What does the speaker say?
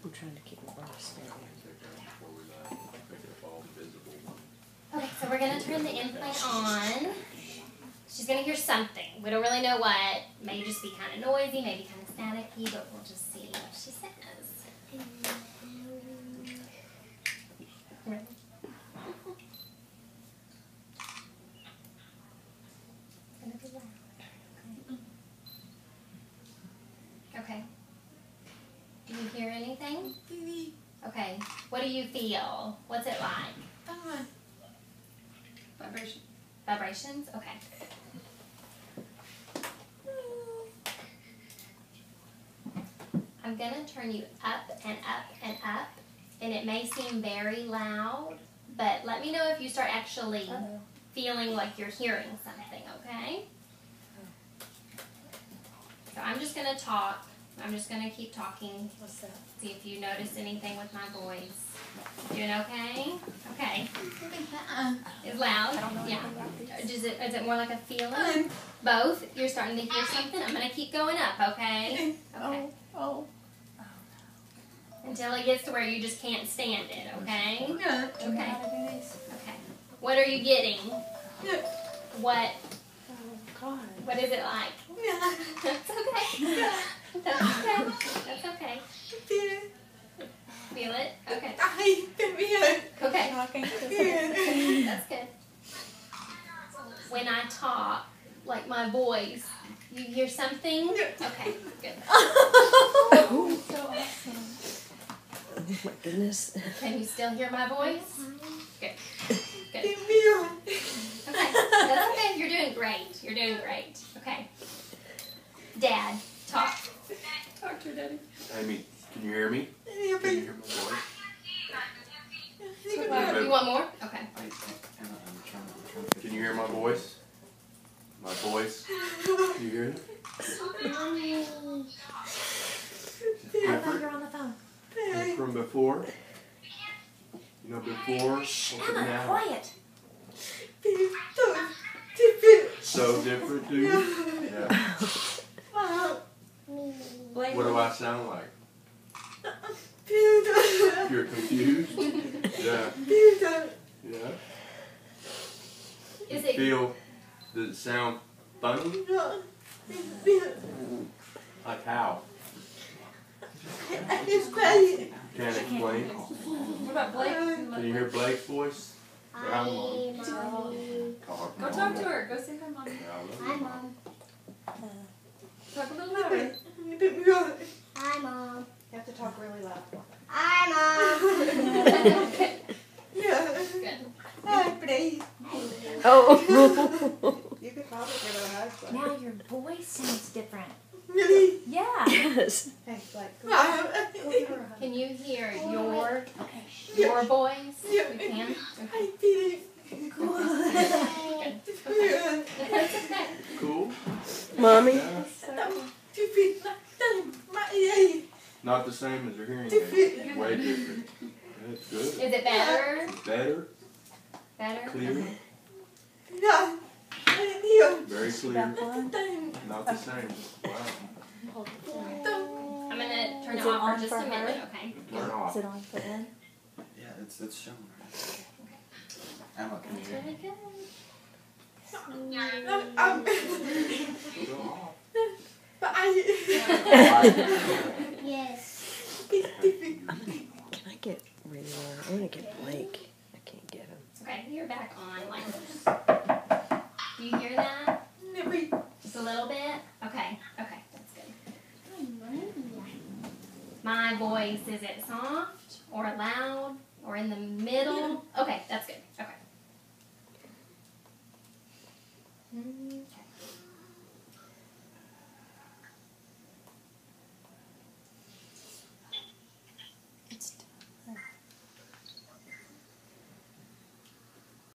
I'm trying to keep my voice down. Okay, so we're going to turn the implant on. She's going to hear something. We don't really know what. May just be kind of noisy, maybe kind of staticky, but we'll just see what she says. Ready? It's going to be loud. Okay. Do you hear anything? Okay. What do you feel? What's it like? Vibration. Vibrations? Okay. I'm going to turn you up and up and up, and it may seem very loud, but let me know if you start actually feeling like you're hearing something, okay? So I'm just going to talk. I'm just going to keep talking. What's that? See if you notice anything with my voice. Doing okay? Okay. It's loud? Yeah. Is it more like a feeling? Both? You're starting to hear something? I'm going to keep going up, okay? Okay. Oh. Until it gets to where you just can't stand it, okay? Yeah. Okay. Okay. What are you getting? What? Oh, God. What is it like? That's okay. That's okay. That's okay. Feel it? Okay. Okay. That's good. When I talk, like my voice, you hear something? Okay, good. Oh, so awesome. Oh, my goodness. Can you still hear my voice? Good. Good. Okay. That's okay. You're doing great. You're doing great. Okay. Dad, talk. Talk to her, Daddy. Amy, can you hear me? Can you hear my voice? You want more? Okay. Can you hear my voice? My voice? Can you hear it? You're on the phone. Different from before? You know, before? What's it now? Quiet. So different, dude? Yeah. What do I sound like? You're confused? Yeah. Yeah. Is it Does it sound funny? Like how? Can't explain. What about Blake? Can you hear Blake's voice? Hi, Mommy. Mommy. Go talk to her. Go say hi, Mom. Hi, Mom. Talk a little louder. Hi, Mom. You have to talk really loud. Hi, Mom. Good. Oh. You could probably give her a hug. But... Now your voice sounds different. Really? Yeah. Yes. Hey, like, go give her a hug. Can you hear your voice? You can? Okay. Good. Cool? Mommy? Yeah. Not the same as your hearing aid. Way different. That's good. Is it better? Better? Better? Clear? Very clear. Not the same. Wow. I'm going to turn Is it it off on for just for a minute, her? okay? Turn off. Is it on for them? Yeah, it's showing. Emma, can you That's hear? really good. Go off. Yes. Can I get really loud? I want to get Blake. I can't get him. Okay, you're back on. Like, do you hear that? Just a little bit? Okay, okay, that's good. My voice, is it soft or loud or in the middle? Okay, that's good. Okay.